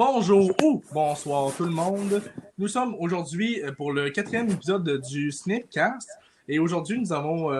Bonjour ou bonsoir tout le monde. Nous sommes aujourd'hui pour le quatrième épisode du Snipcast. Et aujourd'hui, nous avons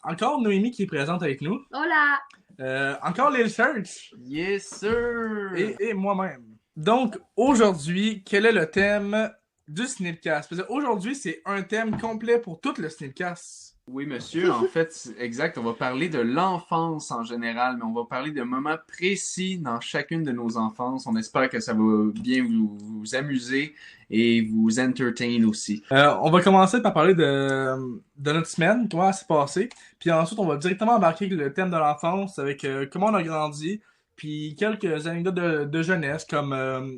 encore Noémie qui est présente avec nous. Hola! Encore Lil Search. Yes, sir! Et moi-même. Donc, aujourd'hui, quel est le thème du Snipcast? Parce qu'aujourd'hui, c'est un thème complet pour tout le Snipcast. Oui, monsieur, en fait, exact. On va parler de l'enfance en général, mais on va parler de moments précis dans chacune de nos enfances. On espère que ça va bien vous amuser et vous entertain aussi. On va commencer par parler de notre semaine, comment elle s'est passée. Puis ensuite, on va directement embarquer avec le thème de l'enfance, avec comment on a grandi, puis quelques anecdotes de jeunesse, comme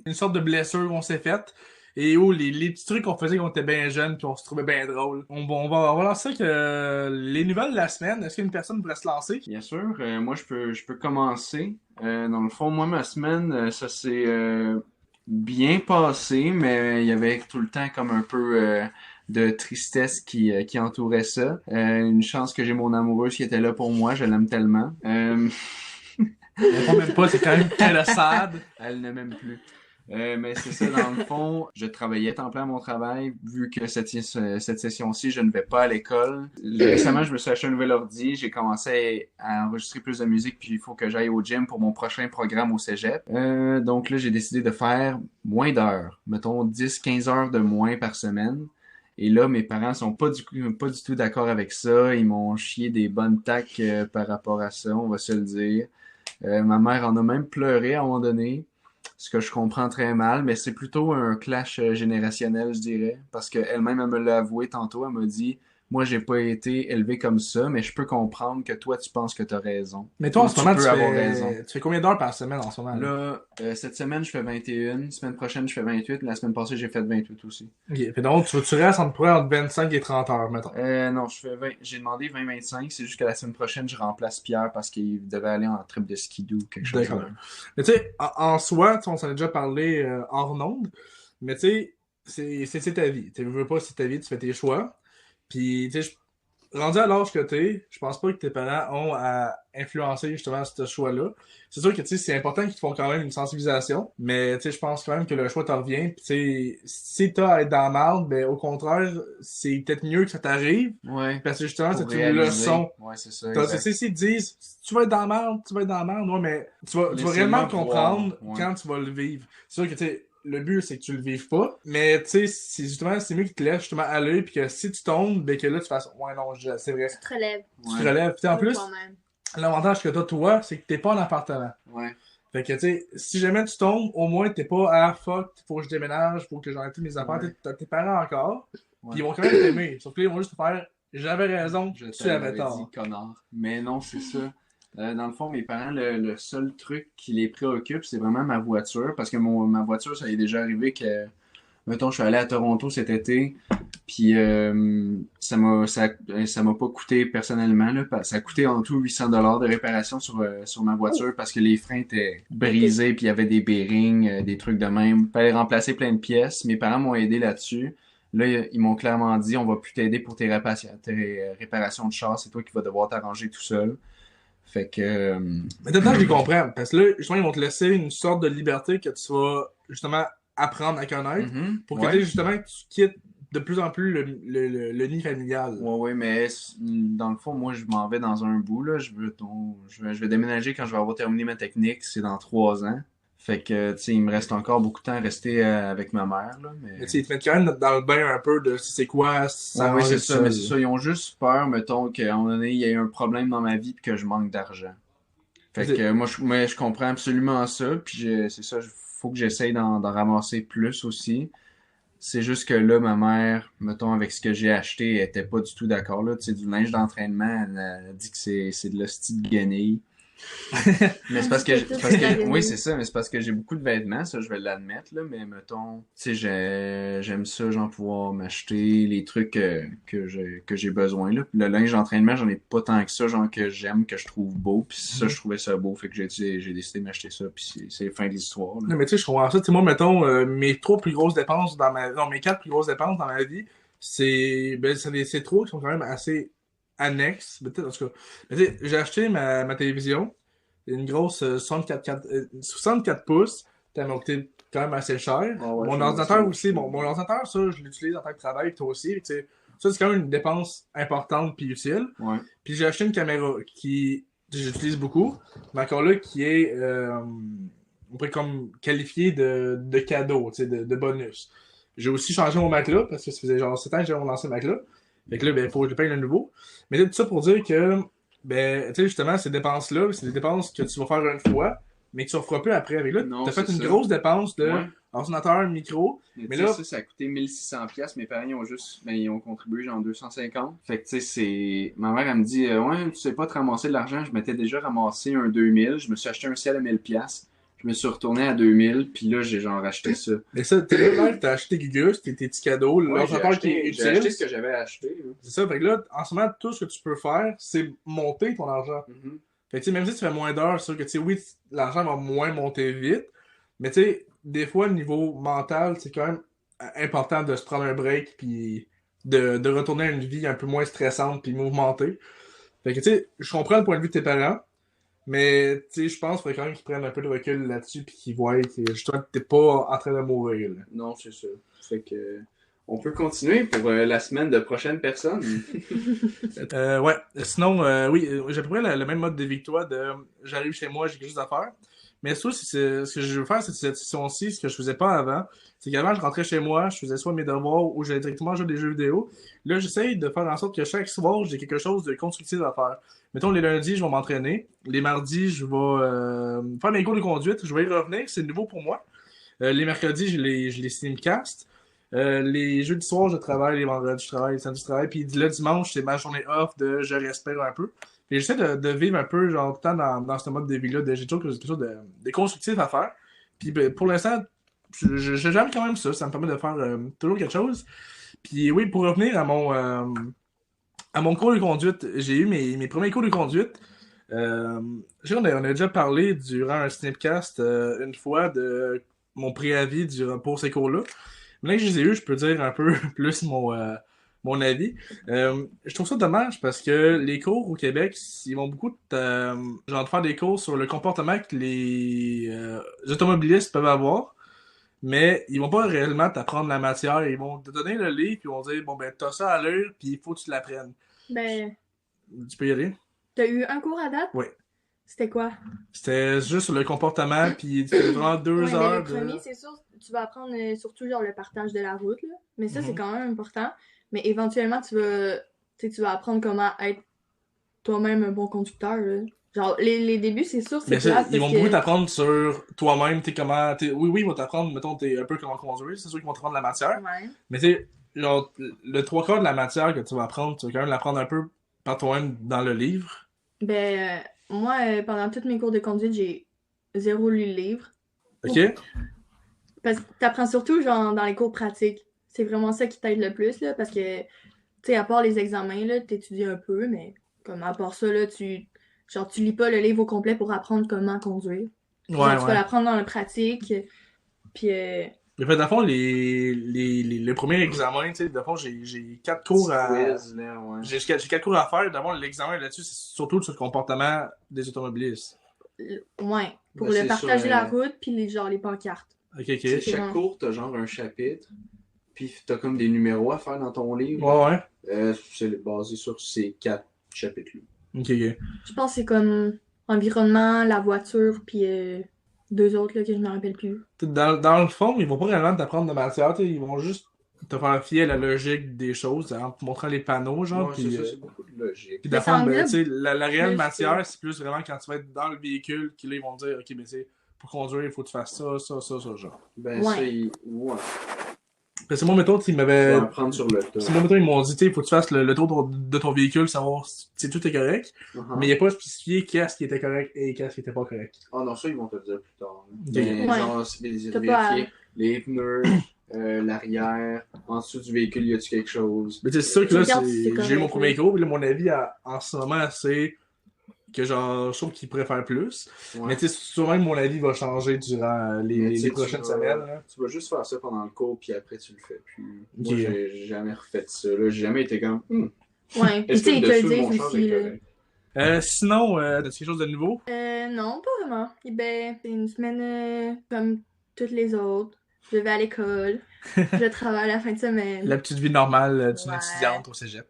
une sorte de blessure qu'on s'est faite, et où les petits trucs qu'on faisait quand on était bien jeune, puis on se trouvait bien drôle. On va lancer avec les nouvelles de la semaine. Est-ce qu'une personne pourrait se lancer? Bien sûr, moi je peux commencer. Dans le fond, moi ma semaine, ça s'est bien passé, mais il y avait tout le temps comme un peu de tristesse qui entourait ça. Une chance que j'ai mon amoureuse qui était là pour moi, je l'aime tellement. On même pas, c'est quand même kinda sad. Elle ne m'aime plus. Mais c'est ça, dans le fond, je travaillais temps plein à mon travail, vu que cette session-ci, je ne vais pas à l'école. Récemment, je me suis acheté un nouvel ordi, j'ai commencé à enregistrer plus de musique, puis il faut que j'aille au gym pour mon prochain programme au cégep. Donc là, j'ai décidé de faire moins d'heures, mettons 10-15 heures de moins par semaine. Et là, mes parents sont pas du tout d'accord avec ça. Ils m'ont chié des bonnes taques par rapport à ça, on va se le dire. Ma mère en a même pleuré à un moment donné. Ce que je comprends très mal, mais c'est plutôt un clash générationnel, je dirais. Parce qu'elle-même, elle me l'a avoué tantôt, elle m'a dit, moi, j'ai pas été élevé comme ça, mais je peux comprendre que toi, tu penses que t'as raison. Mais toi, en Ou ce moment, peux avoir raison. tu fais combien d'heures par semaine en ce moment? Là, cette semaine, je fais 21, semaine prochaine, je fais 28, la semaine passée, j'ai fait 28 aussi. Ok, fait donc, tu restes entre 25 et 30 heures, mettons. Non, j'ai demandé 20-25, c'est juste que la semaine prochaine, je remplace Pierre parce qu'il devait aller en trip de skidoo ou quelque chose. D'accord. Mais tu sais, en soi, on s'en a déjà parlé hors onde, mais tu sais, c'est ta vie. Tu veux pas, c'est ta vie, tu fais tes choix. Puis, tu sais, rendu à l'âge que t'es, je pense pas que tes parents ont à influencer justement ce choix-là. C'est sûr que tu sais, c'est important qu'ils te font quand même une sensibilisation, mais tu sais, je pense quand même que le choix te revient. Puis tu sais, si t'as à être dans la marde, ben au contraire, c'est peut-être mieux que ça t'arrive, Ouais. parce que justement, Pour c'est une réaliser. leçon. Ouais, c'est ça. Tu Exact. sais, s'ils te disent, tu vas être dans la merde, tu vas être dans la merde, ouais, mais tu vas Laissez-moi réellement voir, comprendre ouais. quand tu vas le vivre. C'est sûr que, tu sais, le but, c'est que tu le vives pas, mais tu sais, c'est justement, c'est mieux qu'ils te laissent justement aller, puis que si tu tombes, ben que là, tu fasses, ouais, non, c'est vrai. Tu te relèves. Tu te relèves. Puis en plus, Toi-même. l'avantage que t'as, toi, c'est que t'es pas en appartement. Ouais. Fait que, tu sais, si jamais tu tombes, au moins, t'es pas à fuck, faut que je déménage, faut que j'enlève tous mes affaires. Ouais. T'as tes parents encore, Ouais. puis ils vont quand même t'aimer. Sauf que là, ils vont juste te faire, j'avais raison, Je tu avais t'avais tort. dit, connard. Mais non, c'est ça. Dans le fond, mes parents, le seul truc qui les préoccupe, c'est vraiment ma voiture. Parce que ma voiture, ça est déjà arrivé que, mettons, je suis allé à Toronto cet été, puis ça m'a pas coûté personnellement, là, ça a coûté en tout 800 $ de réparation sur ma voiture parce que les freins étaient brisés, puis il y avait des bearings, des trucs de même. Fallait remplacer plein de pièces. Mes parents m'ont aidé là-dessus. Là, ils m'ont clairement dit, on va plus t'aider pour tes réparations de char, c'est toi qui vas devoir t'arranger tout seul. Fait que... Mais maintenant, je les comprends. Parce que là, justement, ils vont te laisser une sorte de liberté que tu vas justement apprendre à connaître pour que ouais. tu justement que tu quittes de plus en plus le nid familial. Ouais, mais dans le fond, moi, je m'en vais dans un bout, là. Je vais déménager quand je vais avoir terminé ma technique, c'est dans 3 ans. Fait que, tu sais, il me reste encore beaucoup de temps à rester avec ma mère, là. Mais tu sais, ils te mettent quand même dans le bain un peu de c'est quoi, ça Ouais, c'est ça, mais c'est ça. Ils ont juste peur, mettons, qu'à un moment donné, il y ait un problème dans ma vie puis que je manque d'argent. Fait que moi, je comprends absolument ça, puis c'est ça, faut que j'essaye d'en ramasser plus aussi. C'est juste que là, ma mère, mettons, avec ce que j'ai acheté, elle était pas du tout d'accord, là. Tu sais, du linge d'entraînement, elle a dit que c'est de l'hostie de guenille. Mais c'est parce que oui, c'est ça, mais c'est parce que j'ai beaucoup de vêtements, ça, je vais l'admettre, là, mais mettons, tu sais, j'aime ça, genre, pouvoir m'acheter les trucs que j'ai besoin, là. Puis le linge d'entraînement, j'en ai pas tant que ça, genre, que j'aime, que je trouve beau, puis ça, je trouvais ça beau, fait que j'ai décidé de m'acheter ça, puis c'est fin de l'histoire, là. Non, mais tu sais, je comprends ça. Tu sais, moi, mettons, mes 3 plus grosses dépenses dans ma... Non, mes 4 plus grosses dépenses dans ma vie, c'est... Ben, c'est 3 qui sont quand même assez annexes. Mais peut-être, en tout cas. Mais tu sais, j'ai acheté ma télévision. Une grosse 64 pouces. Elle m'a coûté quand même assez cher. Ah ouais, Mon je ordinateur m'imagine. aussi, mon ordinateur, ça, je l'utilise en tant que travail, toi aussi. Tu sais, ça, c'est quand même une dépense importante puis utile. Ouais. Puis j'ai acheté une caméra qui j'utilise beaucoup, mais encore là, qui est on pourrait comme qualifier de cadeau, tu sais, de bonus. J'ai aussi changé mon matelas parce que ça faisait genre 7 ans que j'avais mon ancien matelas. Fait que là, ben, faut que je paye le nouveau. Mais tout ça pour dire que, ben, tu sais, justement, ces dépenses-là, c'est des dépenses que tu vas faire une fois, mais que tu ne referas plus après. Avec là, Non, t'as fait c'est une ça. grosse dépense de Ouais. ordinateur, micro. Mais Mais tu sais, là, ça a coûté 1600$. Mes parents, ils ont juste, ben, ils ont contribué genre 250. Fait que tu sais, c'est. Ma mère, elle me dit, ouais, tu sais pas te ramasser de l'argent. Je m'étais déjà ramassé un 2000. Je me suis acheté un ciel à 1000$. Je me suis retourné à 2000. Puis là, j'ai genre acheté ça. mais ça, t'es là, t'as acheté Gugus, tes petits cadeaux, Ouais, l'ordinateur qui est j'ai acheté utile. ce que j'avais acheté. Là. C'est ça, fait que là, en ce moment, tout ce que tu peux faire, c'est monter ton argent. Mhm. Fait que, tu sais, même si tu fais moins d'heures, c'est sûr que, tu sais, oui, l'argent va moins monter vite, mais tu sais, des fois, au niveau mental, c'est quand même important de se prendre un break, puis de retourner à une vie un peu moins stressante, puis mouvementée. Fait que, tu sais, je comprends le point de vue de tes parents, mais, tu sais, je pense qu'il faudrait quand même qu'ils prennent un peu de recul là-dessus, puis qu'ils voient que, justement, t'es pas en train de mourir, là. Non, c'est ça. Fait que. On peut continuer pour la semaine de prochaines personnes. Ouais, sinon, oui, j'ai à peu près le même mode de vie que toi, de j'arrive chez moi, j'ai quelque chose à faire. Mais ça, ce que je veux faire, c'est cette session-ci, ce que je faisais pas avant, c'est qu'avant, je rentrais chez moi, je faisais soit mes devoirs ou j'allais directement jouer des jeux vidéo. Là, j'essaye de faire en sorte que chaque soir, j'ai quelque chose de constructif à faire. Mettons, les lundis, je vais m'entraîner. Les mardis, je vais faire mes cours de conduite. Je vais y revenir, c'est nouveau pour moi. Les mercredis, je les Steamcast. Les jeudis soirs, je travaille. Les vendredis, je travaille. Les samedis, je travaille. Puis le dimanche, c'est ma journée off de je respire un peu. Puis j'essaie de vivre un peu, genre, tout le temps dans ce mode de vie-là. J'ai toujours quelque chose de constructif à faire. Puis ben, pour l'instant, j'aime quand même ça. Ça me permet de faire toujours quelque chose. Puis oui, pour revenir à mon cours de conduite, j'ai eu mes premiers cours de conduite. Je sais qu'on a déjà parlé durant un Snapcast une fois de mon préavis pour ces cours-là. Maintenant que je les ai eus, je peux dire un peu plus mon avis. Je trouve ça dommage parce que les cours au Québec, ils vont beaucoup genre, te faire des cours sur le comportement que les automobilistes peuvent avoir, mais ils vont pas réellement t'apprendre la matière. Ils vont te donner le livre, puis ils vont dire, bon, ben, t'as ça à lire, puis il faut que tu l'apprennes. Ben, Tu peux y aller? t'as eu un cours à date? Oui. C'était quoi? C'était juste sur le comportement, puis c'était vraiment deux Ouais, ben, heures le premier, c'est sûr, tu vas apprendre surtout genre le partage de la route, là. Mais ça, c'est Mhm. quand même important. Mais éventuellement, tu vas apprendre comment être toi-même un bon conducteur, là. Genre, les débuts, c'est sûr, c'est Mais ça, plate ils vont parce beaucoup que... t'apprendre sur toi-même, oui, oui, ils vont t'apprendre, mettons, t'es un peu comment conduire, c'est sûr qu'ils vont t'apprendre la matière, Ouais. mais tu sais, genre, le trois quarts de la matière que tu vas apprendre, tu vas quand même l'apprendre un peu par toi-même dans le livre. Ben, moi, pendant tous mes cours de conduite, j'ai zéro lu le livre. OK? Parce que t'apprends surtout, genre, dans les cours pratiques. C'est vraiment ça qui t'aide le plus, là, parce que, tu sais, à part les examens, là, t'étudies un peu, mais comme à part ça, là, genre, tu lis pas le livre au complet pour apprendre comment conduire. Puis, genre, Ouais, tu vas ouais. l'apprendre dans la pratique, puis, Mais fait, dans le fond, le premier examen, tu sais, dans le fond, j'ai quatre cours à... Quiz, là, ouais. J'ai quatre cours à faire. D'abord, l'examen là-dessus, c'est surtout sur le comportement des automobilistes. ouais, pour Ben, le c'est partage sur, de la route, puis genre, les pancartes. OK, Tu sais, OK. chaque vraiment- cours, t'as genre un chapitre, puis t'as comme des numéros à faire dans ton livre. Ouais, ouais. C'est basé sur ces 4 chapitres-là. OK, OK. Je pense que c'est comme environnement, la voiture, puis deux autres, là, que je me rappelle plus. Dans le fond, ils vont pas réellement t'apprendre de matière, tu sais, ils vont juste te faire fier à la logique des choses, en te montrant les panneaux, genre, Ouais, puis c'est ça, c'est beaucoup de logique. puis Mais dans ça le fond, ben, englobe tu sais, la réelle plus matière, que- c'est plus vraiment quand tu vas être dans le véhicule, qu'ils là, ils vont te dire, OK, ben, tu sais, pour conduire, il faut que tu fasses ça, ça, ça, ça, genre. Ben, Ouais. ça, ouais. Parce que moi, mettons, ils Tu m'avaient... vas apprendre sur le tas. C'est moi, mettons, ils m'ont dit, tu sais, il faut que tu fasses le tour de ton véhicule, savoir si tout est correct, Uh-huh. mais il n'y a pas spécifié qu'est-ce qui était correct et qu'est-ce qui était pas correct. Ah non, ça, ils vont te le dire plus tard. là. Ok. Mais Ouais. genre, c'est T'as pas vérifier les pneus, l'arrière, en dessous du véhicule, y a-tu quelque chose? Mais tu sais, c'est sûr que Tu là, regardes si c'est j'ai eu correct, mon premier oui. cours, puis là, mon avis en ce moment, c'est que genre, je trouve qu'il pourrait faire plus. Ouais. Mais tu sais, sûrement que mon avis va changer durant Mais les tu sais, prochaines tu vas- semaines. Là. Tu vas juste faire ça pendant le cours, puis après, tu le fais plus. Ok. Moi, j'ai jamais refait ça. Là. J'ai jamais été comme, Ouais, puis tu est-ce que sais, le ils te dessous le de mon disent char aussi, est là. correct? Sinon, t'as quelque chose de nouveau? Non, pas vraiment. Eh ben, c'est une semaine comme toutes les autres. Je vais à l'école. Je travaille la fin de semaine. La petite vie normale d'une Ouais. étudiante au cégep.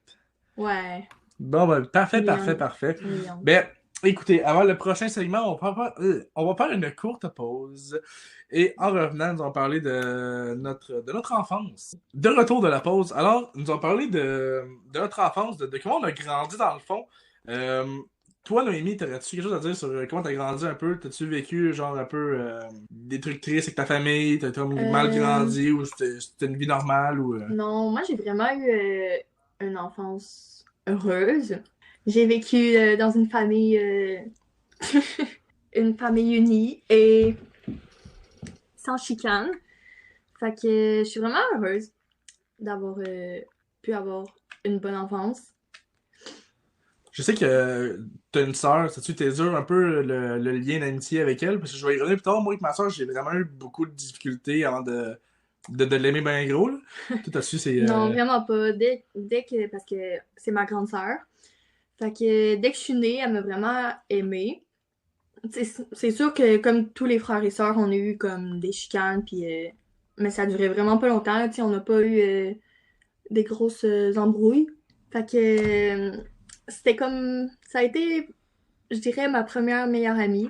Ouais. Bon, ben, parfait, Ennuyante. parfait. Ennuyante. Ben, écoutez, avant le prochain segment, on va faire une courte pause. Et en revenant, nous allons parler de notre enfance. De retour de la pause. Alors, nous allons parler de notre enfance, de comment on a grandi dans le fond. Euh, Toi, Noémie, t'aurais-tu quelque chose à dire sur comment t'as grandi un peu? T'as-tu vécu, genre, un peu des trucs tristes avec ta famille? T'as comme mal grandi ou c'était une vie normale? Ou, Non, moi j'ai vraiment eu une enfance heureuse. J'ai vécu dans une famille unie et sans chicane. Fait que je suis vraiment heureuse d'avoir pu avoir une bonne enfance. Je sais que t'as une sœur, sais-tu, t'es dur un peu le lien d'amitié avec elle, parce que je vais y revenir plus tard. Moi, avec ma sœur, j'ai vraiment eu beaucoup de difficultés avant de l'aimer bien gros, là. Tout à-dessus, c'est. Non, vraiment pas. Parce que c'est ma grande sœur. Fait que dès que je suis née, elle m'a vraiment aimée. C'est sûr que comme tous les frères et sœurs, on a eu comme des chicanes, puis mais ça durait vraiment pas longtemps. Là, on n'a pas eu des grosses embrouilles. Fait que c'était comme ça a été, je dirais, ma première meilleure amie.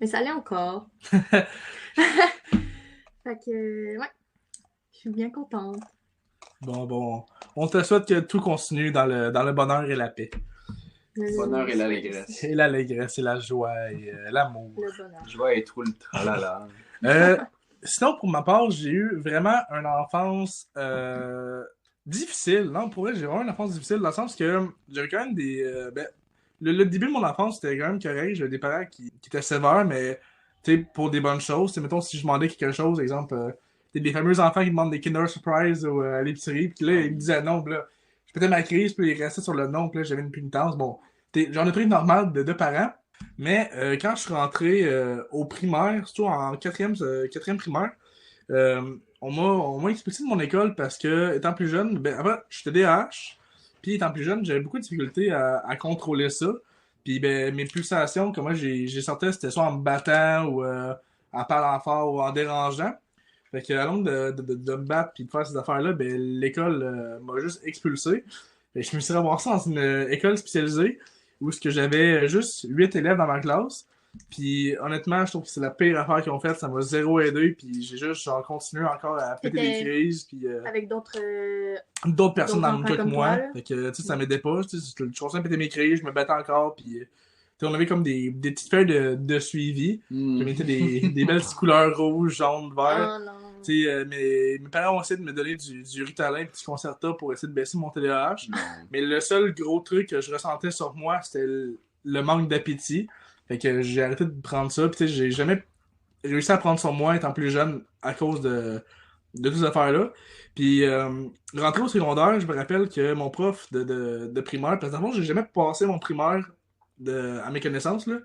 Mais ça l'est encore. Fait que ouais, je suis bien contente. Bon, on te souhaite que tout continue dans le bonheur et la paix. Le bonheur et l'allégresse. Et l'allégresse et la joie et l'amour. Le bonheur. Joie et tout le tralala. Sinon, pour ma part, j'ai eu vraiment une enfance difficile. Non, pour vrai, j'ai vraiment une enfance difficile dans le sens que j'avais quand même des. Le début de mon enfance, c'était quand même correct. J'avais des parents qui étaient sévères, mais tu sais, pour des bonnes choses. T'sais, mettons, si je demandais quelque chose, exemple, des fameux enfants qui demandent des Kinder Surprise à l'épicerie, puis là, ils me disaient non, puis là, je pétais ma crise, puis ils restaient sur le non, puis là, j'avais une pénitence. Bon, genre de truc normal de deux parents. Mais quand je suis rentré au primaire, surtout en quatrième primaire, on m'a expulsé de mon école parce que, étant plus jeune, ben, avant, j'étais TDAH, puis étant plus jeune, j'avais beaucoup de difficultés à contrôler ça. Puis ben, mes pulsations, comment j'ai sorti, c'était soit en me battant ou en parlant fort ou en dérangeant. Fait que, à longue de me battre puis de faire ces affaires-là, ben, l'école m'a juste expulsé. Fait que je me suis ramassé dans une école spécialisée où ce que j'avais juste 8 élèves dans ma classe. Puis honnêtement, je trouve que c'est la pire affaire qu'ils ont faite. Ça m'a zéro aidé. Puis j'ai juste genre continué encore à péter des crises. Puis Avec d'autres personnes dans le même cas que comme moi. toi, là. Fait que tu sais, ça m'aidait pas. Tu sais, je continuais à péter mes crises, je me battais encore. Puis tu sais, on avait comme des petites feuilles de suivi. Je mettais des belles petites couleurs rouge, jaune, vert. Oh non. Tu sais, mes parents ont essayé de me donner du Ritalin et du Concerta pour essayer de baisser mon TDAH. Mais le seul gros truc que je ressentais sur moi, c'était le manque d'appétit. Fait que j'ai arrêté de prendre ça. Puis tu sais, j'ai jamais réussi à prendre sur moi étant plus jeune à cause de toutes ces affaires-là. Puis rentré au secondaire, je me rappelle que mon prof de primaire, parce que dans le fond, j'ai jamais passé mon primaire à mes connaissances, là.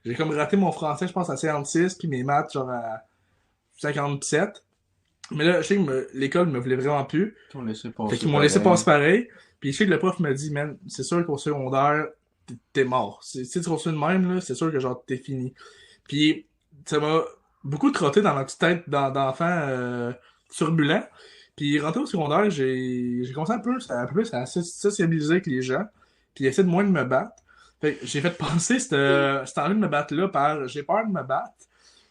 J'ai comme raté mon français, je pense, à 56, puis mes maths, genre à 57. Mais là, je sais que l'école me voulait vraiment plus. Fait qu'ils m'ont laissé passer pareil. Puis je sais que le prof m'a dit, man, c'est sûr qu'au secondaire, t'es mort. Si tu continues de même, là, c'est sûr que genre t'es fini. Puis ça m'a beaucoup trotté dans ma petite tête d'enfant turbulent. Puis rentré au secondaire, j'ai commencé un peu plus à sociabiliser avec les gens. Puis essayer de moins de me battre. Fait que j'ai fait passer cette envie de me battre là par j'ai peur de me battre.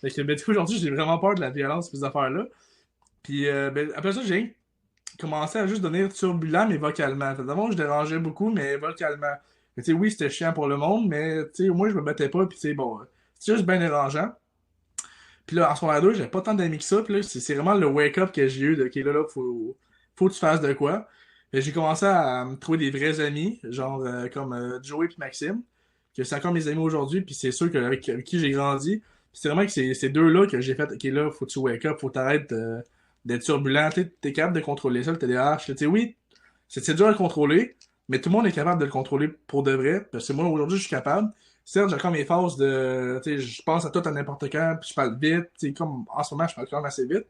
Fait que ben, du coup aujourd'hui j'ai vraiment peur de la violence et ces affaires-là. Puis ben, après ça, j'ai commencé à juste devenir turbulent, mais vocalement. Fait d'abord, je dérangeais beaucoup, mais vocalement. Mais tu sais, oui, c'était chiant pour le monde, mais tu sais, au moins, je me battais pas, puis tu sais, bon, c'est juste bien dérangeant. Puis là, en secondaire 2, j'avais pas tant d'amis que ça, puis là, c'est vraiment le wake-up que j'ai eu de, OK, là, faut que tu fasses de quoi. Et j'ai commencé à me trouver des vrais amis, genre comme Joey et Maxime, que c'est encore mes amis aujourd'hui, puis c'est sûr avec qui j'ai grandi. Puis c'est vraiment que c'est ces deux-là que j'ai fait, OK, là, faut que tu wake up, faut t'arrêter d'être turbulent, t'es capable de contrôler ça, le TDAH. Tu sais, oui, c'est dur à contrôler, mais tout le monde est capable de le contrôler pour de vrai. Parce que moi, aujourd'hui, je suis capable. Certes, j'ai encore mes phases de. Tu sais, je pense à tout à n'importe quand, puis je parle vite. Tu sais, comme en ce moment, je parle quand même assez vite.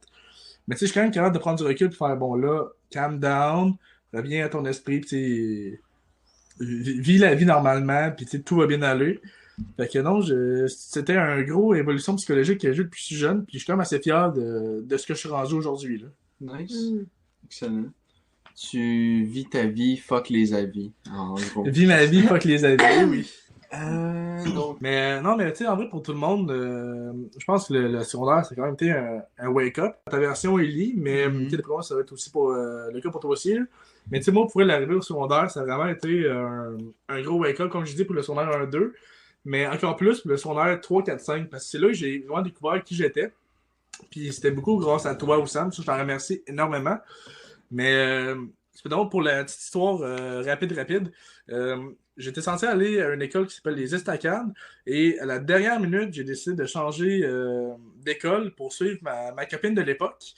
Mais tu sais, je suis quand même capable de prendre du recul et faire, bon, là, calm down, reviens à ton esprit, puis tu sais, vis la vie normalement, puis tu sais, tout va bien aller. Fait que non, c'était un gros évolution psychologique que j'ai eu depuis que je suis jeune, puis je suis quand même assez fier de ce que je suis rendu aujourd'hui, là. Nice. Excellent. Tu vis ta vie, fuck les avis, en gros. Vis ma vie, fuck les avis, oui. Donc, Mais non, mais tu sais, en vrai, pour tout le monde, je pense que le secondaire, c'est quand même été un wake-up. Ta version Ellie, mais tu sais, d'après moi, ça va être aussi pour le cas pour toi aussi, là. Mais tu sais, moi, pour l'arrivée au secondaire, ça a vraiment été un gros wake-up, comme je dis, pour le secondaire 1-2. Mais encore plus pour le secondaire 3-4-5, parce que c'est là que j'ai vraiment découvert qui j'étais. Puis c'était beaucoup grâce à toi, Oussam, ça, je t'en remercie énormément. Mais c'est d'abord pour la petite histoire rapide. J'étais censé aller à une école qui s'appelle les Estacades et à la dernière minute, j'ai décidé de changer d'école pour suivre ma copine de l'époque.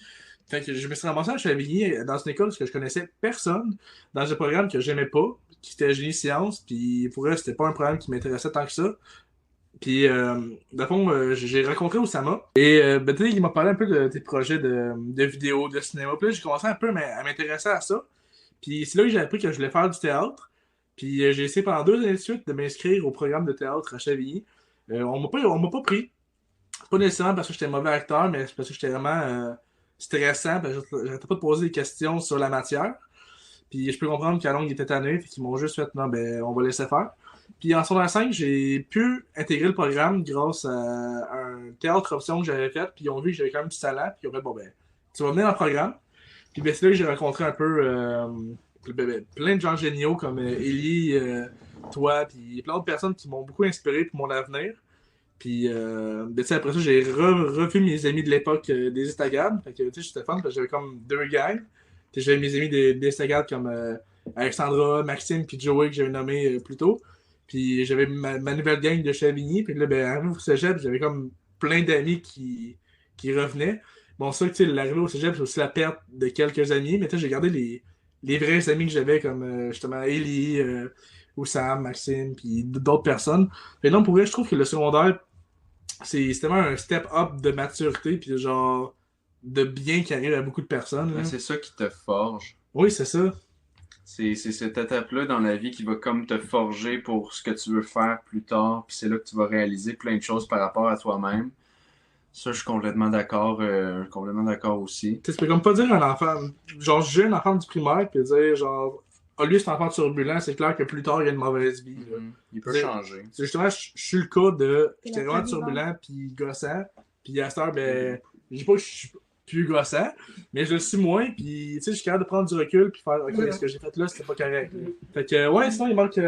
Fait que je me suis ramassé à Chevilly dans une école que je connaissais personne, dans un programme que j'aimais pas, qui était génie sciences, puis pour elle, c'était pas un programme qui m'intéressait tant que ça. Puis, de fond, j'ai rencontré Oussama. Et, ben, tu sais, il m'a parlé un peu de tes projets de vidéos, de cinéma. Puis là, j'ai commencé un peu à m'intéresser à ça. Puis, c'est là que j'ai appris que je voulais faire du théâtre. Puis, j'ai essayé pendant 2 années de suite de m'inscrire au programme de théâtre à Chavilly. On m'a pas pris. Pas nécessairement parce que j'étais mauvais acteur, mais c'est parce que j'étais vraiment stressant. Parce que j'arrêtais pas de poser des questions sur la matière. Puis je peux comprendre qu'à longue, ils étaient tannés, puis qu'ils m'ont juste fait, non, ben, on va laisser faire. Puis en secondaire 5, j'ai pu intégrer le programme grâce à un théâtre option que j'avais fait, puis ils ont vu que j'avais quand même du talent, puis ils ont fait, bon, ben, tu vas venir dans le programme. Puis ben, c'est là que j'ai rencontré un peu plein de gens géniaux comme Ellie, toi, puis plein d'autres personnes qui m'ont beaucoup inspiré pour mon avenir. Puis, ben, tu sais, après ça, j'ai revu mes amis de l'époque des Instagram. Fait que, tu sais, j'étais fan parce que j'avais comme 2 gangs. Puis j'avais mes amis des Instagram comme Alexandra, Maxime, puis Joey que j'avais nommé plus tôt. Puis j'avais ma nouvelle gang de Chavigny. Puis là, ben, arrivé au cégep, j'avais comme plein d'amis qui revenaient. Bon, ça, tu sais, l'arrivée au cégep, c'est aussi la perte de quelques amis. Mais tu sais, j'ai gardé les vrais amis que j'avais comme justement Ellie, Oussam, Maxime, puis d'autres personnes. Mais non, pour vrai, je trouve que le secondaire, c'est tellement un step up de maturité, puis genre de bien qui arrive à beaucoup de personnes, là. c'est ça qui te forge. Oui, c'est ça. C'est cette étape-là dans la vie qui va comme te forger pour ce que tu veux faire plus tard. Puis c'est là que tu vas réaliser plein de choses par rapport à toi-même. Ça, je suis complètement d'accord aussi. Tu sais, tu peux comme pas dire à un enfant, genre j'ai un enfant du primaire, puis dire genre, ah lui c'est un enfant turbulent, c'est clair que plus tard il a une mauvaise vie, là. Il peut C'est- changer. C'est justement, je suis le cas de, C'est j'étais la vraiment vie vivante. turbulent, puis gossant, puis à cette heure, ben, je dis pas que je suis plus gossant, mais je le suis moins, puis tu sais, je suis capable de prendre du recul, puis faire, ok, ce que j'ai fait là, c'était pas correct. Fait que, ouais, sinon il manque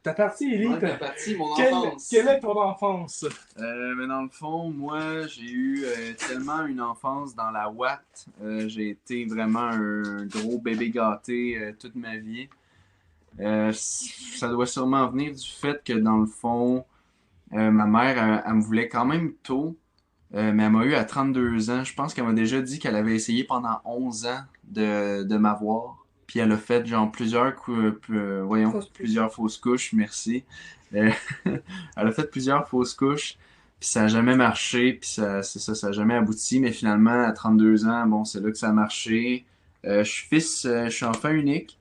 ta partie, Ellie. Ouais, partie, mon Quelle est ton enfance? Mais dans le fond, moi, j'ai eu tellement une enfance dans la ouate. J'ai été vraiment un gros bébé gâté toute ma vie. Ça doit sûrement venir du fait que, dans le fond, ma mère, elle me voulait quand même tôt, mais elle m'a eu à 32 ans. Je pense qu'elle m'a déjà dit qu'elle avait essayé pendant 11 ans de m'avoir. Puis elle a fait genre plusieurs fausses couches, merci. Euh, elle a fait plusieurs fausses couches, puis ça n'a jamais marché, puis ça n'a jamais abouti. Mais finalement, à 32 ans, bon, c'est là que ça a marché. Je suis enfant unique.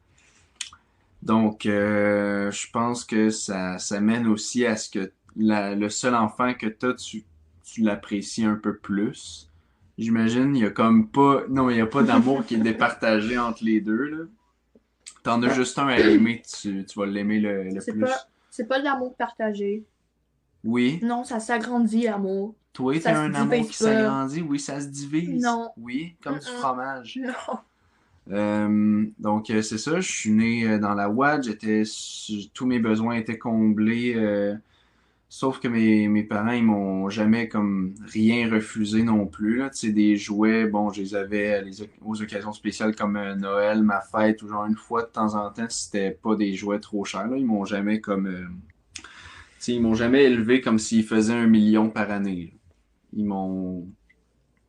Donc, je pense que ça mène aussi à ce que le seul enfant que tu l'apprécies un peu plus. J'imagine, il y a comme pas, non, il y a pas d'amour qui est départagé entre les deux, là. T'en as juste un à aimer, tu vas l'aimer le C'est plus. c'est pas de l'amour partagé. Oui. Non, ça s'agrandit, l'amour. Toi, Ça t'as se un amour divise qui pas. s'agrandit. Oui, ça se divise. Non. Oui, comme du Mm-mm. fromage. Non. Donc, c'est ça, je suis né dans la WAD, tous mes besoins étaient comblés, sauf que mes parents, ils m'ont jamais comme rien refusé non plus, là. Tu sais, des jouets, bon, je les avais aux occasions spéciales comme Noël, ma fête, ou genre une fois de temps en temps, si c'était pas des jouets trop chers, là. Ils m'ont jamais tu sais, ils m'ont jamais élevé comme s'ils faisaient 1 million par année, là. Ils m'ont,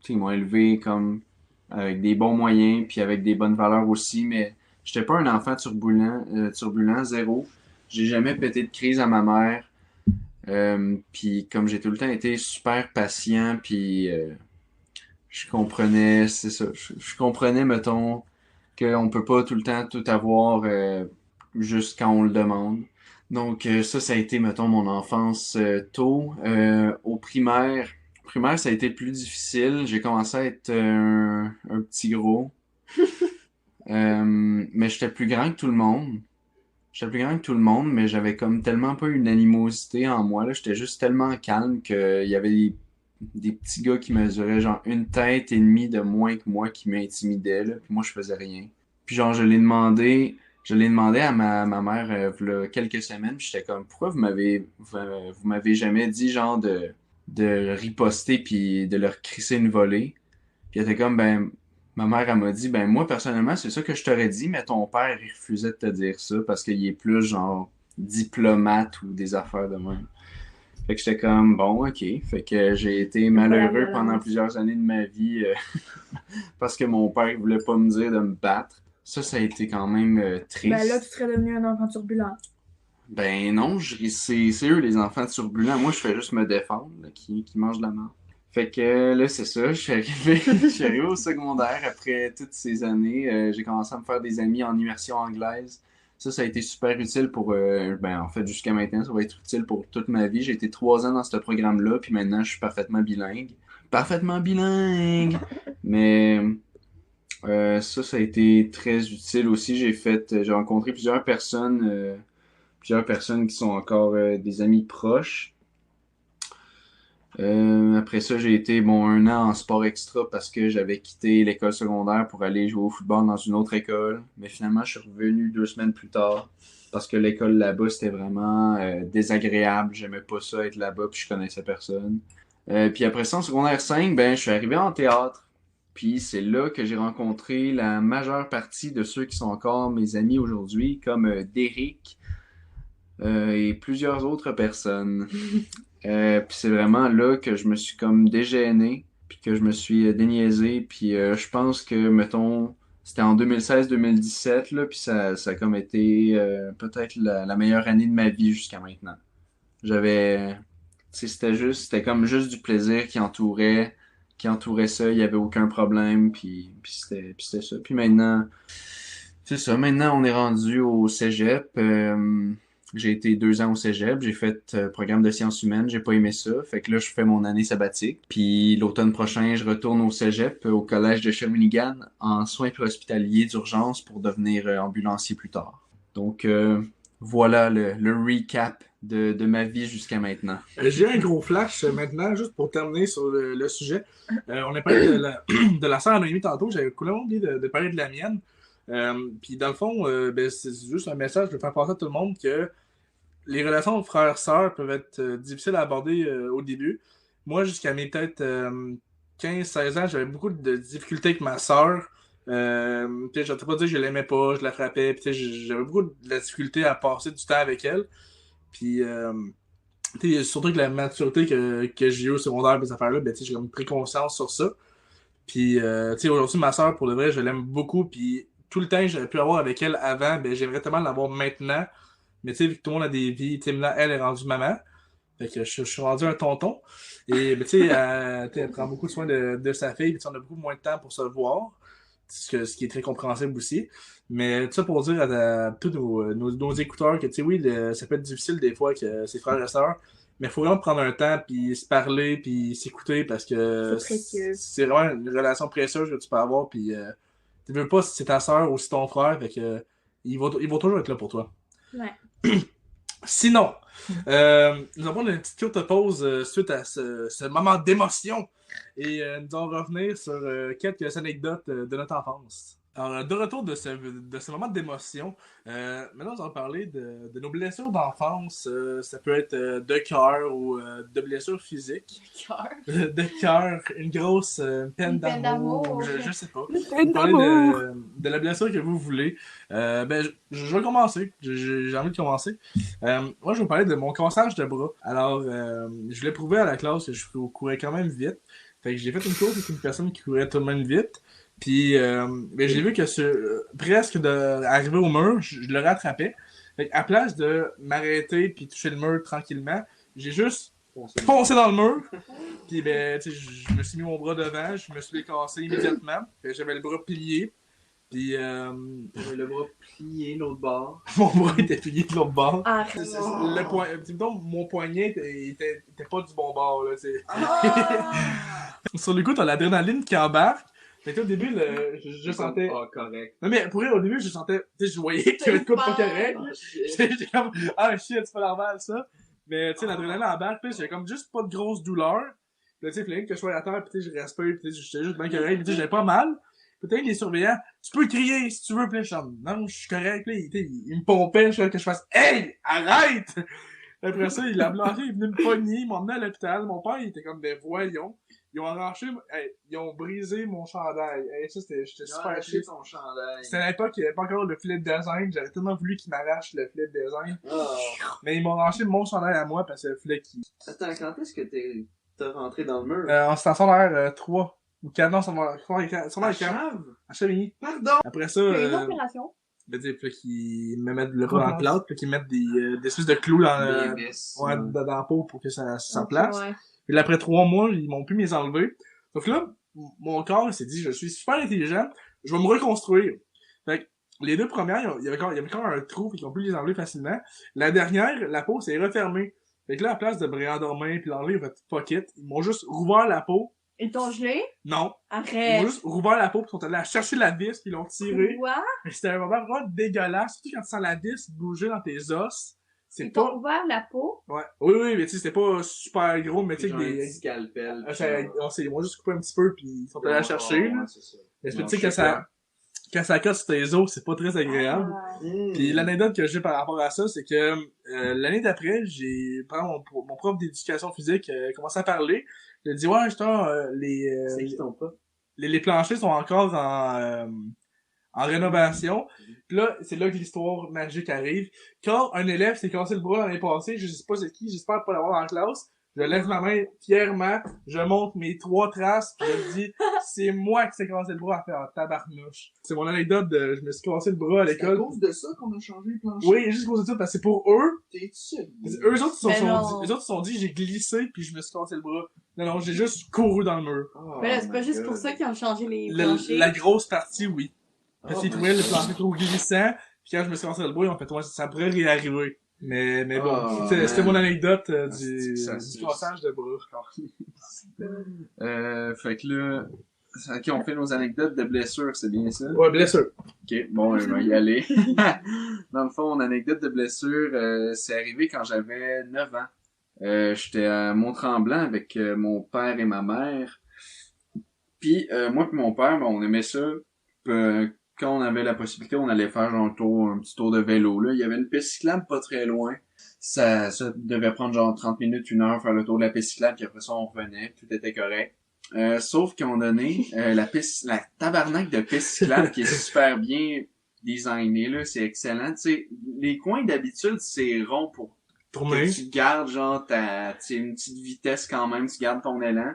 tu sais, ils m'ont élevé comme avec des bons moyens, puis avec des bonnes valeurs aussi, mais j'étais pas un enfant turbulent, zéro. J'ai jamais pété de crise à ma mère. Puis comme j'ai tout le temps été super patient, puis je comprenais, c'est ça, je comprenais, mettons, qu'on peut pas tout le temps tout avoir juste quand on le demande. Donc ça a été, mettons, mon enfance tôt. Au primaire, ça a été plus difficile. J'ai commencé à être un petit gros. Mais j'étais plus grand que tout le monde. J'étais plus grand que tout le monde, mais j'avais comme tellement pas une animosité en moi, là. J'étais juste tellement calme qu'il y avait des petits gars qui mesuraient genre une tête et demie de moins que moi qui m'intimidaient, là. Puis moi, je faisais rien. Puis genre, je l'ai demandé à ma mère, v'là quelques semaines, puis j'étais comme, pourquoi vous m'avez jamais dit genre de riposter puis de leur crisser une volée? Puis elle était comme, ben, ma mère, elle m'a dit, ben, moi, personnellement, c'est ça que je t'aurais dit, mais ton père, il refusait de te dire ça parce qu'il est plus, genre, diplomate ou des affaires de même. Fait que j'étais comme, bon, ok. Fait que j'ai été C'est pas la malheureux pendant violence. plusieurs années de ma vie parce que mon père, il voulait pas me dire de me battre. Ça a été quand même Ben là, tu triste. serais devenu un enfant turbulent. Ben non, c'est eux les enfants turbulents. Moi, je fais juste me défendre, là, qui mangent de la merde. Fait que là, c'est ça, je suis arrivé, je suis arrivé au secondaire après toutes ces années. J'ai commencé à me faire des amis en immersion anglaise. Ça a été super utile pour, ben en fait, jusqu'à maintenant, ça va être utile pour toute ma vie. J'ai été 3 ans dans ce programme-là, puis maintenant, je suis parfaitement bilingue. Parfaitement bilingue! Mais ça a été très utile aussi. J'ai rencontré plusieurs personnes qui sont encore des amis proches. Après ça, j'ai été bon 1 an en sport extra parce que j'avais quitté l'école secondaire pour aller jouer au football dans une autre école. Mais finalement, je suis revenu 2 semaines plus tard parce que l'école là-bas, c'était vraiment désagréable. J'aimais pas ça être là-bas puis je connaissais personne. Puis après ça, en secondaire 5, ben, je suis arrivé en théâtre. Puis c'est là que j'ai rencontré la majeure partie de ceux qui sont encore mes amis aujourd'hui, comme Derek et plusieurs autres personnes. Puis c'est vraiment là que je me suis comme dégêné, puis que je me suis déniaisé, puis je pense que, mettons, c'était en 2016-2017, là, puis ça a comme été peut-être la meilleure année de ma vie jusqu'à maintenant. J'avais, tu sais, c'était comme juste du plaisir qui entourait ça, il y avait aucun problème, puis c'était ça. Puis maintenant, c'est ça. Maintenant, on est rendu au cégep. J'ai été 2 ans au cégep. J'ai fait programme de sciences humaines. J'ai pas aimé ça. Fait que là, je fais mon année sabbatique. Puis l'automne prochain, je retourne au cégep, au collège de Shawinigan, en soins préhospitaliers d'urgence pour devenir ambulancier plus tard. Donc, voilà le recap de ma vie jusqu'à maintenant. J'ai un gros flash maintenant, juste pour terminer sur le sujet. On a parlé de la sœur anonyme tantôt, j'avais complètement oublié de parler de la mienne. Puis dans le fond, ben, c'est juste un message de faire passer à tout le monde que les relations frères-sœurs peuvent être difficiles à aborder au début. Moi, jusqu'à mes peut-être 15-16 ans, j'avais beaucoup de difficultés avec ma sœur. Puis je ne pas dire que je l'aimais pas, je la frappais. Puis tu sais, j'avais beaucoup de la difficulté à passer du temps avec elle. Puis tu sais, surtout que la maturité que j'ai eu au secondaire, des affaires-là, ben, tu sais, j'ai comme pris conscience sur ça. Puis, tu sais, aujourd'hui, ma soeur, pour le vrai, je l'aime beaucoup. Puis, tout le temps que j'aurais pu avoir avec elle avant, ben, j'aimerais tellement l'avoir maintenant. Mais, tu sais, vu que tout le monde a des vies, tu sais, maintenant, elle est rendue maman. Fait que je suis rendu un tonton. Et, ben, tu sais, elle prend beaucoup de soin de sa fille. Puis, tu sais, on a beaucoup moins de temps pour se voir. Ce qui est très compréhensible aussi. Mais, tout ça pour dire à tous nos écouteurs que, tu sais, oui, ça peut être difficile des fois que ses frères et sœurs. Mais il faut vraiment prendre un temps, puis se parler, puis s'écouter, parce que C'est précieux. c'est vraiment une relation précieuse que tu peux avoir, puis tu veux pas si c'est ta soeur ou si c'est ton frère, fait que ils vont toujours être là pour toi. Ouais. Sinon, nous allons prendre une petite courte pause suite à ce moment d'émotion, et nous allons revenir sur quelques anecdotes de notre enfance. Alors, de retour de ce moment d'émotion, maintenant, nous allons parler de nos blessures d'enfance. Ça peut être de cœur ou de blessures physiques. Cœur. De cœur, une grosse peine Une peine d'amour, d'amour. je sais pas. Une Vous peine parlez d'amour. de la blessure que vous voulez. Ben, je vais commencer. J'ai envie de commencer. Moi, je vais vous parler de mon cassage de bras. Alors, je l'ai prouvé à la classe que je courais quand même vite. Fait que j'ai fait une course avec une personne qui courait tout de même vite. Puis, ben, j'ai vu que presque d'arriver au mur, je le rattrapais. Fait qu'à place de m'arrêter puis toucher le mur tranquillement, j'ai juste foncé dans le mur. Puis, ben, tu sais, je me suis mis mon bras devant, je me suis cassé immédiatement. Fait que j'avais le bras plié. Puis J'avais le bras plié l'autre bord. mon bras était plié de l'autre bord. Arrête. Le point, donc, mon poignet était pas du bon bord, là, tu sais. Sur le coup, t'as l'adrénaline qui embarque. Fait que au début, je sentais... Ah, correct. Non mais pour vrai, au début, je sentais... Tu sais, je voyais qu'il y avait de quoi de pas correct. Ah, J'étais comme, ah shit, c'est pas normal ça. Mais tu sais, l'adrénaline embarque, pis j'avais comme juste pas de grosse douleur. Pis là, tu sais, il fallait que je sois à terre, pis tu sais, je respire, pis tu sais, j'étais juste bien correct, pis tu sais, j'avais pas mal. Peut-être les surveillants, tu peux crier si tu veux, pis là, je suis comme, non, je suis correct, pis là, il me pompait, que je fasse, hey, arrête! Après ça, il a blanchi, il venait me pogner, il m'a emmené à l'hôpital. Mon père, il était comme des voyons. Ils ont arraché, ils ont brisé mon chandail. Ça, j'étais super chier. son chandail. C'était à l'époque, il n'y avait pas encore le filet de design. J'avais tellement voulu qu'ils m'arrachent le filet de design. Oh. Mais ils m'ont arraché mon chandail à moi parce que le filet qui... Attends, quand est-ce que t'as rentré dans le mur? En station d'air 3 ou 4, non, ça va À 4. Chave? À Chavigny. Pardon! Après ça, C'est une opération. ben, tu sais, puis là, qu'ils me mettent le bras en plâtre, puis qu'ils mettent des espèces de clous dans, Des vis. dans la peau pour que ça Ok, place. ouais. Puis là, après 3 mois, ils m'ont pu m'y enlever. Donc là, mon corps s'est dit, je suis super intelligent, je vais me reconstruire. Fait que les 2 premières, il y avait encore un trou, puis ils ont pu les enlever facilement. La dernière, la peau s'est refermée. Fait que là, à la place de me réendormir puis l'enlever, fuck it, ils m'ont juste rouvert la peau. Ils t'ont gelé? Non. Ils m'ont Arrête. juste rouvert la peau, puis ils sont allés à chercher la vis, puis ils l'ont tirée. Quoi? C'était un moment vraiment dégueulasse, surtout quand tu sens la vis bouger dans tes os. C'est Ils pas... t'ont ouvert la peau? Ouais. Oui, mais tu sais, c'était pas super gros, mais tu sais, Genre un des... petit scalpel. Ils m'ont juste coupé un petit peu, puis ils sont allés la chercher, là. Ouais, c'est ça. Mais tu Non, sais, je sais quand ça casse tes os, c'est pas très agréable. Ah. Puis l'anecdote que j'ai par rapport à ça, c'est que l'année d'après, j'ai mon prof d'éducation physique commencé à parler. Il a dit, ouais, justement, C'est qui ton pas? les planchers sont encore en rénovation. Puis là, c'est là que l'histoire magique arrive. Quand un élève s'est cassé le bras l'année passée, je sais pas c'est qui, j'espère pas l'avoir en classe, je lève ma main fièrement, je montre mes 3 traces, puis je dis, c'est moi qui s'est cassé le bras à faire tabarnouche. C'est mon anecdote de, je me suis cassé le bras à C'est à l'école. cause de ça qu'on a changé le plancher? Oui, juste à cause de ça, parce que c'est pour eux. T'es sûr? Eux autres, Ben non. eux autres se sont dit, j'ai glissé, puis je me suis cassé le bras. Non, j'ai juste couru dans le mur. Oh Mais là, c'est pas my juste God. pour ça qu'ils ont changé les planchers. La grosse partie, oui. Parce Oh qu'ils my trouvaient le God. plancher trop glissant, puis quand je me suis cassé le bras, ils ont fait, ouais, ça pourrait réarriver. Mais bon, Oh, c'était mon anecdote c'est que ça, du c'est- cassage de bras. Fait que là, ok, on fait nos anecdotes de blessures, c'est bien ça? Ouais, blessure. Ok, bon, je vais y aller. Dans le fond, mon anecdote de blessure, c'est arrivé quand j'avais 9 ans. J'étais à Mont-Tremblant avec mon père et ma mère. Puis moi et mon père, ben, on aimait ça. Quand on avait la possibilité, on allait faire genre un petit tour de vélo. Là, il y avait une piste cyclable pas très loin. Ça devait prendre genre 30 minutes, 1 heure, faire le tour de la piste cyclable, puis après ça, on revenait, tout était correct. Sauf qu'on donné la tabarnak de piste cyclable qui est super bien designée, là, c'est excellent. Tu sais, les coins d'habitude, c'est rond pour Tourner. que tu gardes genre tu sais, une petite vitesse quand même, tu gardes ton élan.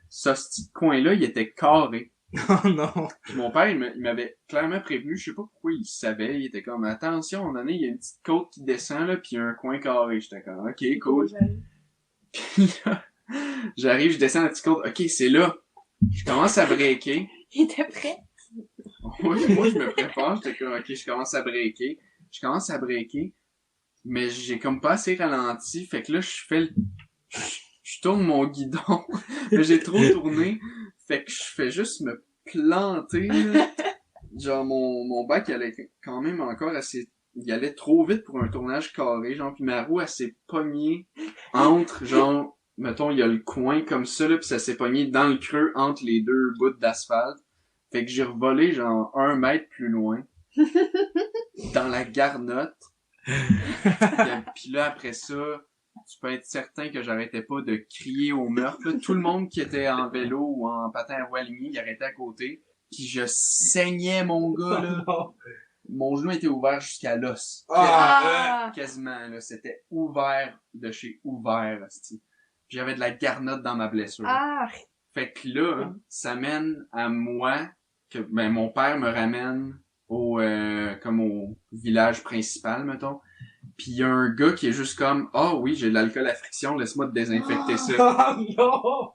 Ça, ce petit coin-là, il était carré. Oh non. Puis mon père, il m'avait clairement prévenu, je sais pas pourquoi il savait, il était comme, attention, à un moment donné, il y a une petite côte qui descend, là, puis il y a un coin carré. J'étais comme, ok, cool. Puis là, j'arrive, je descends la petite côte, ok, c'est là. Je commence à breaker. Il était prêt? Oui, moi, je me prépare, j'étais comme, ok, je commence à breaker. Je commence à breaker, mais j'ai comme pas assez ralenti, fait que là, je tourne mon guidon, mais j'ai trop tourné, fait que je fais juste me planter, là. Genre, mon bac, il allait quand même encore assez, il allait trop vite pour un tournage carré, genre, pis ma roue, elle s'est pognée entre, genre, mettons, il y a le coin comme ça, là, pis ça s'est pogné dans le creux entre les 2 bouts d'asphalte. Fait que j'ai revolé, genre, 1 mètre plus loin, dans la garnotte. Puis là, après ça, tu peux être certain que j'arrêtais pas de crier au meurtre. Là, tout le monde qui était en vélo ou en patin à roue alignée, il arrêtait à côté. Puis je saignais, mon gars, là. Mon genou était ouvert jusqu'à l'os. Ah! Quasiment, là. C'était ouvert de chez ouvert, hostie. Puis j'avais de la garnotte dans ma blessure. Ah! Fait que là, ça mène à moi, que ben mon père me ramène comme au village principal, mettons. Puis il y a un gars qui est juste comme, ah oui, j'ai de l'alcool à friction, laisse-moi te désinfecter ça. Oh non!